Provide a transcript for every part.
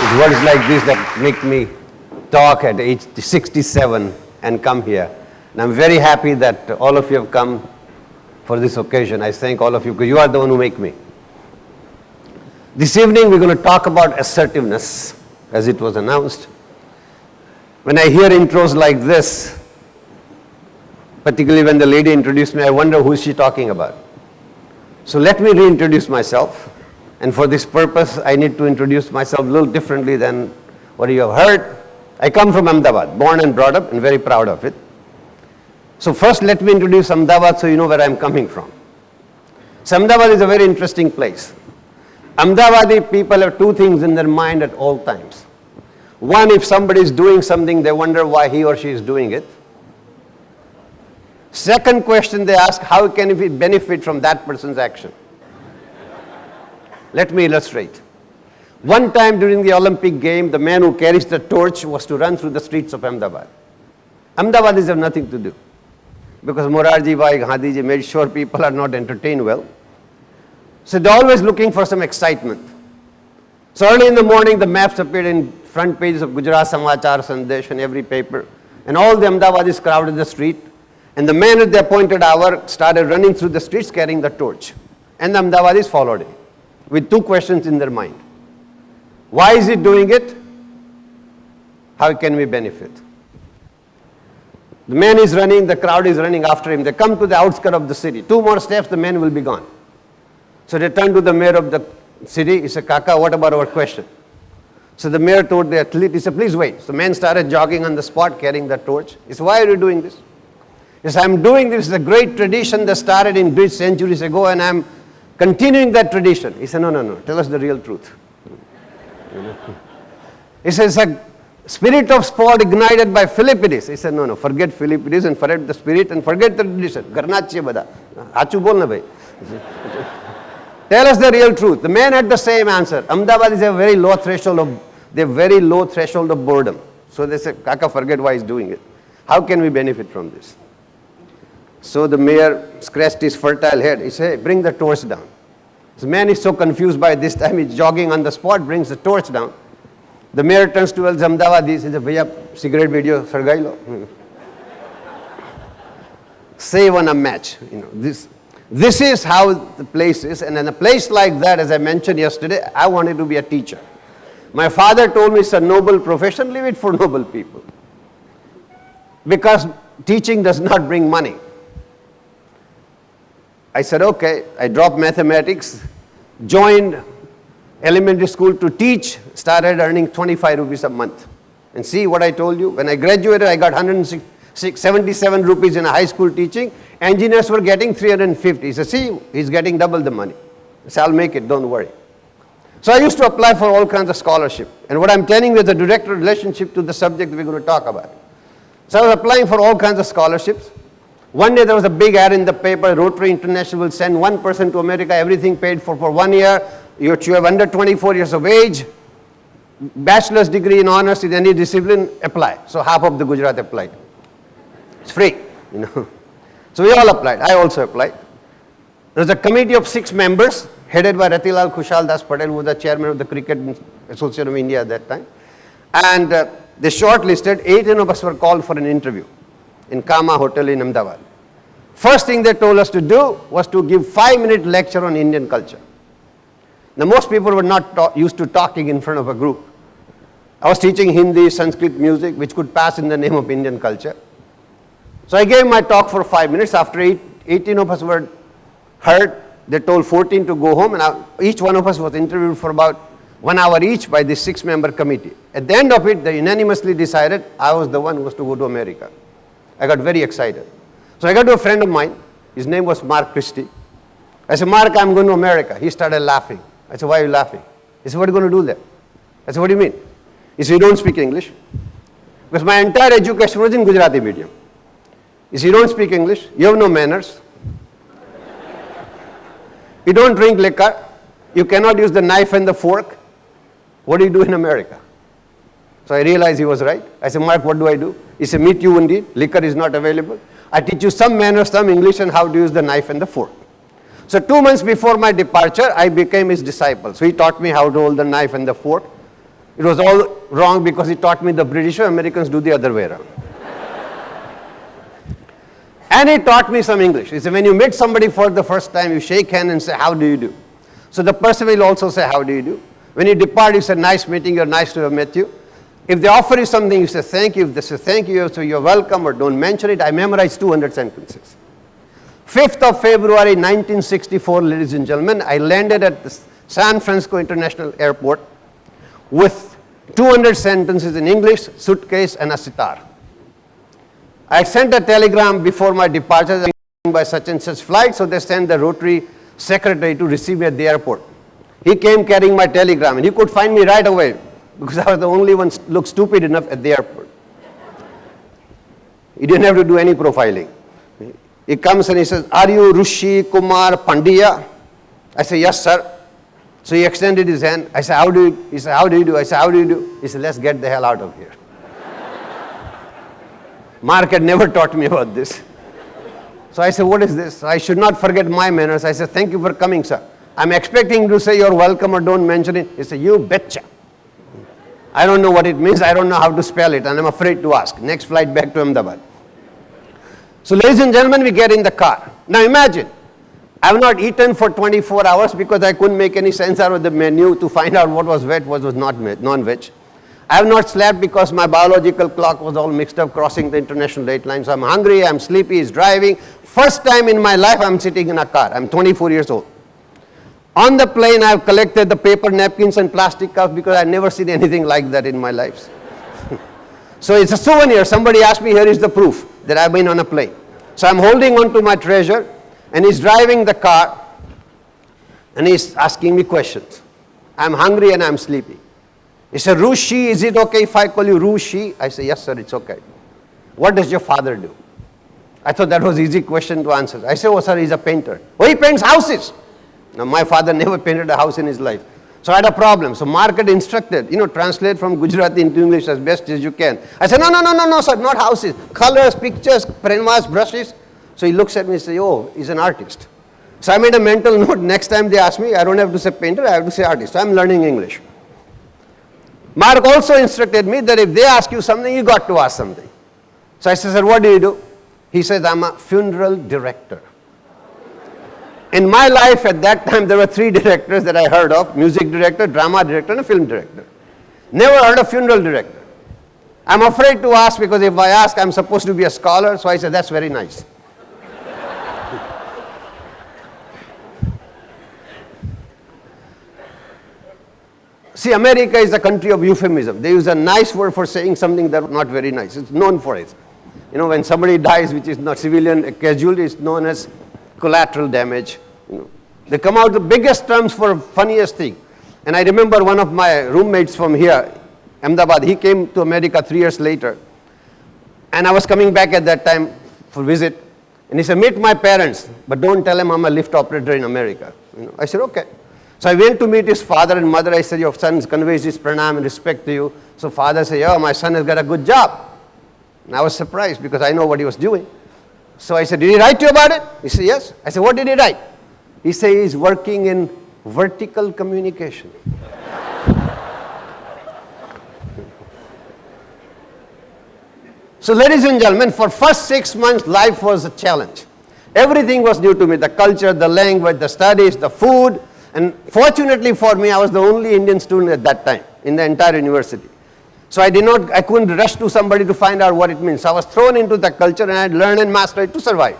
It's words like this that make me talk at age 67 and come here. And I'm very happy that all of you have come for this occasion. I thank all of you because you are the one who make me. This evening we're going to talk about assertiveness, as it was announced. When I hear intros like this, particularly when the lady introduced me, I wonder who is she talking about. So let me reintroduce myself. And for this purpose, I need to introduce myself a little differently than what you have heard. I come from Ahmedabad, born and brought up, and very proud of it. So first let me introduce Ahmedabad so you know where I'm coming from. So Ahmedabad is a very interesting place. Ahmedabadi people have two things in their mind at all times. One, if somebody is doing something, they wonder why he or she is doing it. Second question they ask, how can we benefit from that person's action? Let me illustrate. One time during the Olympic game, the man who carries the torch was to run through the streets of Ahmedabad. Ahmedabadis have nothing to do because Morarji Bhai, Gandhiji made sure people are not entertained well. So they're always looking for some excitement. So early in the morning, the maps appeared in front pages of Gujarat Samachar, Sandesh and every paper. And all the Ahmedabadis crowded the street. And the man at the appointed hour started running through the streets carrying the torch. And the Ahmedabadis followed him with two questions in their mind. Why is he doing it? How can we benefit? The man is running, the crowd is running after him. They come to the outskirts of the city. 2 more steps, the man will be gone. So they turn to the mayor of the city. He said, Kaka, what about our question? So the mayor told the athlete, he said, please wait. So the man started jogging on the spot, carrying the torch. He said, why are you doing this? He said, I'm doing this. It's a great tradition that started in Greece centuries ago, and I'm continuing that tradition. He said, no, tell us the real truth. He says, a spirit of sport ignited by Philippides. He said, no, forget Philippides and forget the spirit and forget the tradition. Garnachi bada. Achu bolna bhai. Tell us the real truth. The man had the same answer. Ahmedabad is a very low threshold of boredom. So they said, Kaka, forget why he's doing it. How can we benefit from this? So the mayor scratched his fertile head. He said, bring the torch down. The man is so confused by this time, he's jogging on the spot, brings the torch down. The mayor turns to Ahmedabad, he says, Bhaiya, cigarette video, sargai lo. Save on a match. This is how the place is. And in a place like that, as I mentioned yesterday, I wanted to be a teacher. My father told me it's a noble profession, leave it for noble people. Because teaching does not bring money. I said, okay, I dropped mathematics, joined elementary school to teach, started earning 25 rupees a month. And see what I told you? When I graduated, I got 177 rupees in a high school teaching. Engineers were getting 350. He said, see, he's getting double the money. I said, I'll make it, don't worry. So I used to apply for all kinds of scholarship. And what I'm telling you is a direct relationship to the subject we're going to talk about. So I was applying for all kinds of scholarships. One day there was a big ad in the paper, Rotary International will send one person to America, everything paid for 1 year. You have under 24 years of age, bachelor's degree in honors in any discipline, apply. So half of the Gujarat applied. It's free, So we all applied. I also applied. There was a committee of 6 members, headed by Ratilal Kushal Das Patel, who was the chairman of the Cricket Association of India at that time. And they shortlisted, 18 of us were called for an interview in Kama Hotel in Ahmedabad. First thing they told us to do was to give 5-minute lecture on Indian culture. Now most people were not used to talking in front of a group. I was teaching Hindi, Sanskrit music, which could pass in the name of Indian culture. So I gave my talk for 5 minutes. After 18 of us were heard, they told 14 to go home, and each one of us was interviewed for about 1 hour each by this 6-member committee. At the end of it, they unanimously decided I was the one who was to go to America. I got very excited. So I got to a friend of mine. His name was Mark Christie. I said, Mark, I'm going to America. He started laughing. I said, why are you laughing? He said, what are you going to do there? I said, what do you mean? He said, you don't speak English. Because my entire education was in Gujarati medium. He said, you don't speak English. You have no manners. You don't drink liquor. You cannot use the knife and the fork. What do you do in America? So I realized he was right. I said, Mark, what do I do? He said, meet you indeed. Liquor is not available. I teach you some manners, some English, and how to use the knife and the fork. So 2 months before my departure, I became his disciple. So he taught me how to hold the knife and the fork. It was all wrong because he taught me the British way, Americans do the other way around. And he taught me some English. He said, when you meet somebody for the first time, you shake hands and say, how do you do? So the person will also say, how do you do? When you depart, you say, nice meeting you, or nice to have met you. If they offer you something, you say, thank you. If they say, thank you, so you're welcome, or don't mention it. I memorized 200 sentences. 5th of February, 1964, ladies and gentlemen, I landed at the San Francisco International Airport with 200 sentences in English, suitcase, and a sitar. I had sent a telegram before my departure by such and such flight, so they sent the Rotary secretary to receive me at the airport. He came carrying my telegram, and he could find me right away because I was the only one looked stupid enough at the airport. He didn't have to do any profiling. He comes and he says, are you Rooshikumar Pandya? I say, yes, sir. So he extended his hand. I said, how do you? He said, how do you do? I said, how do you do? He said, let's get the hell out of here. Mark had never taught me about this. So I said, what is this? I should not forget my manners. I said, thank you for coming, sir. I'm expecting to say you're welcome or don't mention it. He said, you betcha. I don't know what it means. I don't know how to spell it, and I'm afraid to ask. Next flight back to Ahmedabad. So ladies and gentlemen, we get in the car. Now imagine, I have not eaten for 24 hours because I couldn't make any sense out of the menu to find out what was veg, what was not non-veg. I have not slept because my biological clock was all mixed up crossing the international date line. So I'm hungry, I'm sleepy, he's driving. First time in my life I'm sitting in a car. I'm 24 years old. On the plane I've collected the paper napkins and plastic cups because I've never seen anything like that in my life. So it's a souvenir. Somebody asked me, here is the proof that I've been on a plane. So I'm holding on to my treasure, and he's driving the car and he's asking me questions. I'm hungry and I'm sleepy. He said, Rooshi, is it okay if I call you Rooshi? I said, yes, sir, it's okay. What does your father do? I thought that was an easy question to answer. I said, oh, sir, he's a painter. Oh, he paints houses. Now, my father never painted a house in his life. So I had a problem. So Mark had instructed, translate from Gujarati into English as best as you can. I said, no, sir, not houses. Colors, pictures, canvas, brushes. So he looks at me and says, oh, he's an artist. So I made a mental note. Next time they ask me, I don't have to say painter, I have to say artist. So I'm learning English. Mark also instructed me that if they ask you something, you got to ask something. So I said, sir, what do you do? He says, I'm a funeral director. In my life at that time, there were 3 directors that I heard of: music director, drama director, and a film director. Never heard of funeral director. I'm afraid to ask because if I ask, I'm supposed to be a scholar. So I said, that's very nice. See, America is a country of euphemism. They use a nice word for saying something that's not very nice. It's known for it. When somebody dies, which is not civilian casualty, it's known as collateral damage. They come out the biggest terms for funniest thing. And I remember one of my roommates from here, Ahmedabad, he came to America 3 years later. And I was coming back at that time for visit. And he said, meet my parents, but don't tell them I'm a lift operator in America. I said, okay. So I went to meet his father and mother. I said, your son conveys his pranam and respect to you. So father said, oh, my son has got a good job. And I was surprised because I know what he was doing. So I said, did he write to you about it? He said, yes. I said, what did he write? He said, he's working in vertical communication. So ladies and gentlemen, for first 6 months, life was a challenge. Everything was new to me: the culture, the language, the studies, the food. And fortunately for me, I was the only Indian student at that time in the entire university. So I couldn't rush to somebody to find out what it means. So I was thrown into the culture and I had learned and mastered it to survive.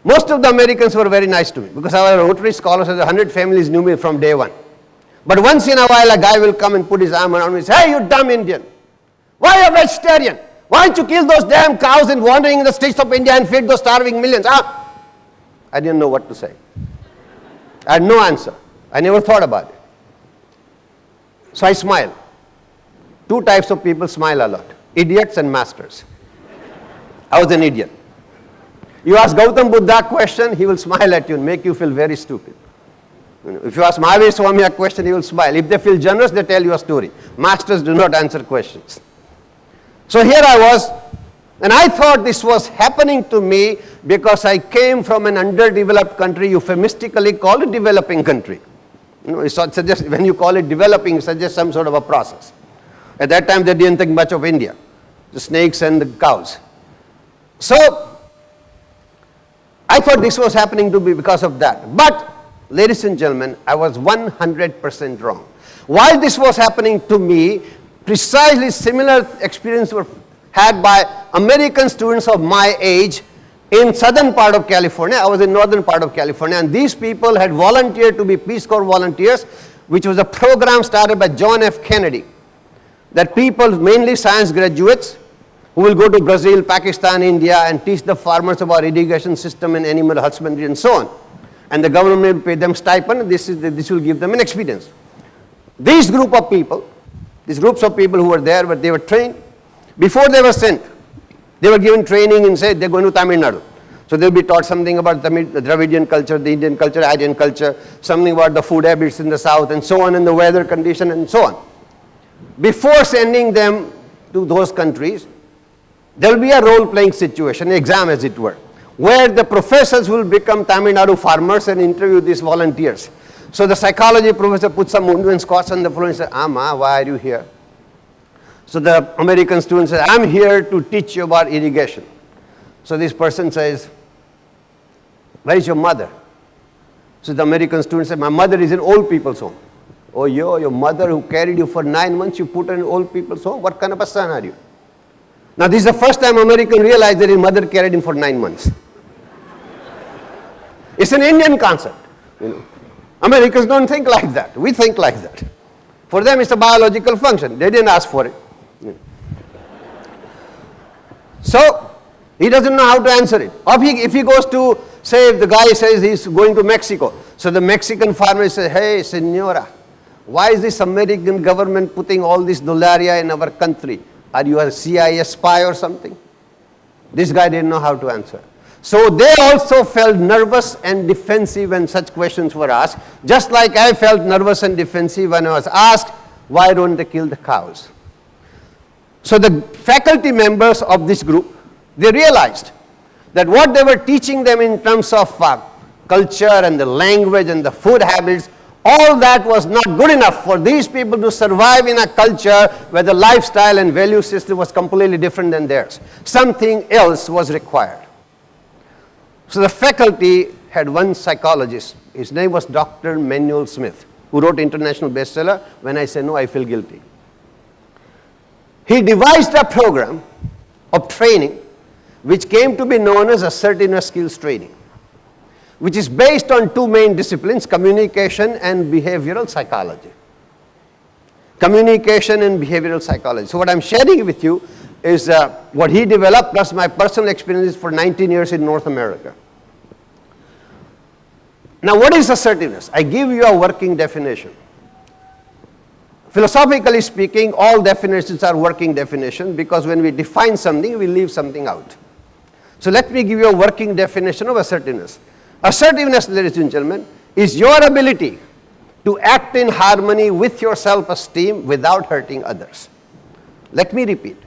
Most of the Americans were very nice to me because I was a Rotary scholar, so 100 families knew me from day one. But once in a while, a guy will come and put his arm around me and say, hey, you dumb Indian. Why are you a vegetarian? Why don't you kill those damn cows and wandering in the streets of India and feed those starving millions? I didn't know what to say. I had no answer. I never thought about it. So I smiled. 2 types of people smile a lot: idiots and masters. I was an idiot. You ask Gautam Buddha a question, he will smile at you and make you feel very stupid. If you ask Mahavir Swami a question, he will smile. If they feel generous, they tell you a story. Masters do not answer questions. So here I was, and I thought this was happening to me because I came from an underdeveloped country, euphemistically called a developing country. You know, it suggests, when you call it developing, it suggests some sort of a process. At that time, they didn't think much of India, the snakes and the cows. So, I thought this was happening to me because of that. But, ladies and gentlemen, I was 100% wrong. While this was happening to me, precisely similar experiences were had by American students of my age in southern part of California. I was in northern part of California, and these people had volunteered to be Peace Corps volunteers, which was a program started by John F. Kennedy, that people, mainly science graduates, who will go to Brazil, Pakistan, India, and teach the farmers about irrigation system and animal husbandry and so on. And the government will pay them stipend, and this will give them an experience. These groups of people who were there, but they were trained. Before they were sent, they were given training and said they're going to Tamil Nadu. So they'll be taught something about the Dravidian culture, the Indian culture, Aryan culture, something about the food habits in the south and so on, and the weather condition and so on. Before sending them to those countries, there will be a role-playing situation, an exam as it were, where the professors will become Tamil Nadu farmers and interview these volunteers. So the psychology professor puts some Mundu and Scots on the floor and says, Amma, why are you here? So the American student says, I'm here to teach you about irrigation. So this person says, where is your mother? So the American student says, my mother is in old people's home. Oh, your mother who carried you for 9 months, you put her in old people's home? What kind of a son are you? Now this is the first time American realized that his mother carried him for 9 months. It's an Indian concept, you know. Americans don't think like that. We think like that. For them, it's a biological function. They didn't ask for it. So, he doesn't know how to answer it. Or if he goes to, say, if the guy says he's going to Mexico. So the Mexican farmer says, hey, senora, why is this American government putting all this dollaria in our country? Are you a CIA spy or something? This guy didn't know how to answer. So they also felt nervous and defensive when such questions were asked, just like I felt nervous and defensive when I was asked, why don't they kill the cows? So the faculty members of this group, they realized that what they were teaching them in terms of culture and the language and the food habits, all that was not good enough for these people to survive in a culture where the lifestyle and value system was completely different than theirs. Something else was required. So the faculty had one psychologist. His name was Dr. Manuel Smith, who wrote international bestseller, When I Say No, I Feel Guilty. He devised a program of training which came to be known as assertiveness skills training, which is based on two main disciplines, communication and behavioral psychology. Communication and behavioral psychology. So what I'm sharing with you is what he developed plus my personal experiences for 19 years in North America. Now what is assertiveness? I give you a working definition. Philosophically speaking, all definitions are working definitions because when we define something, we leave something out. So let me give you a working definition of assertiveness. Assertiveness, ladies and gentlemen, is your ability to act in harmony with your self-esteem without hurting others. Let me repeat.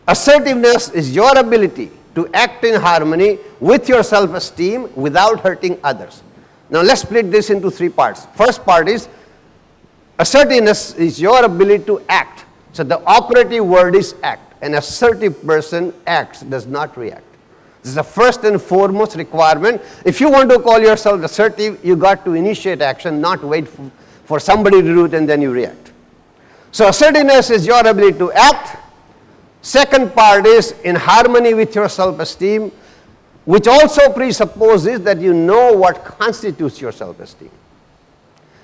Assertiveness is your ability to act in harmony with your self-esteem without hurting others. Now let's split this into three parts. First part is, assertiveness is your ability to act. So the operative word is act. An assertive person acts, does not react. This is the first and foremost requirement. If you want to call yourself assertive, you got to initiate action, not wait for somebody to do it and then you react. So assertiveness is your ability to act. Second part is in harmony with your self-esteem, which also presupposes that you know what constitutes your self-esteem.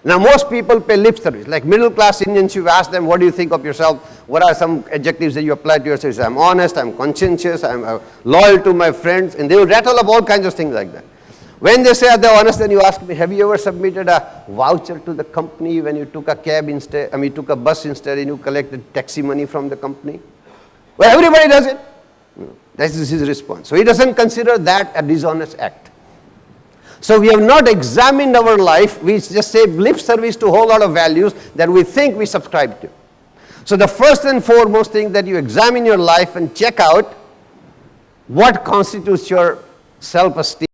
Now most people pay lip service, like middle class Indians, you ask them, what do you think of yourself? What are some adjectives that you apply to yourself? I'm honest, I'm conscientious, I'm loyal to my friends, and they will rattle up all kinds of things like that. When they say they're honest, then you ask me, have you ever submitted a voucher to the company when you took a cab instead, you took a bus instead and you collected taxi money from the company? Well, everybody does it. That is his response. So he doesn't consider that a dishonest act. So we have not examined our life. We just say lip service to a whole lot of values that we think we subscribe to. So the first and foremost thing that you examine your life and check out what constitutes your self-esteem.